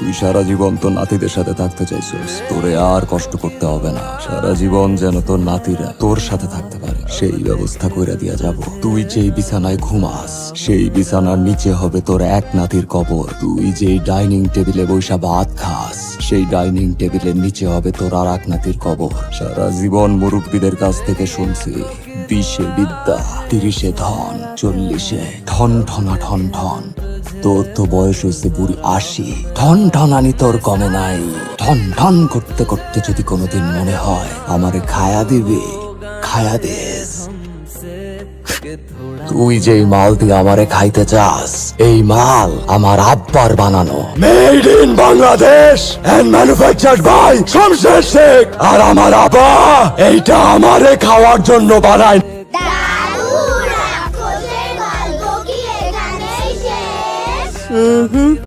তুই সারা জীবন তোর নাতিদের সাথে থাকতে চাইছিস, তোরে আর কষ্ট করতে হবে না। সারা জীবন যেন তোর নাতিরা তোর সাথে থাকতে পারে সেই ব্যবস্থা করে দিয়া যাব। তুই যেই বিছানায় ঘুমাস সেই বিছানার নিচে হবে তোর এক নাতির কবর। তুই যেই ডাইনিং টেবিলে বৈশা ভাত খাস সেই ডাইনিং টেবিলের নিচে হবে তোর আর এক নাতির কবর। সারা জীবন মুরব্বীদের কাছ থেকে শুনছি, 20-এ বিদ্যা, 30-এ ধন, 40-এ ঠন ঠনা ঠন ঠন। তোর তো বয়স হয়েছে বুড়ি 80, ঠন ঠনানি তোর কমে নাই। ঠন ঠন করতে করতে যদি কোনোদিন মনে হয় আমারে খায়া দিবি, খায়া দিস। তুই যেই মাল দিয়ে আমারে খাইতে চাস এই মাল আমার আব্বার বানানো, made in Bangladesh and manufactured by Shamsher Sheikh. আর আমার আব্বা এইটা আমারে খাওয়ার জন্য বানায়। দাদু রাক্ষসের গল্প কি এখানেই শেষ?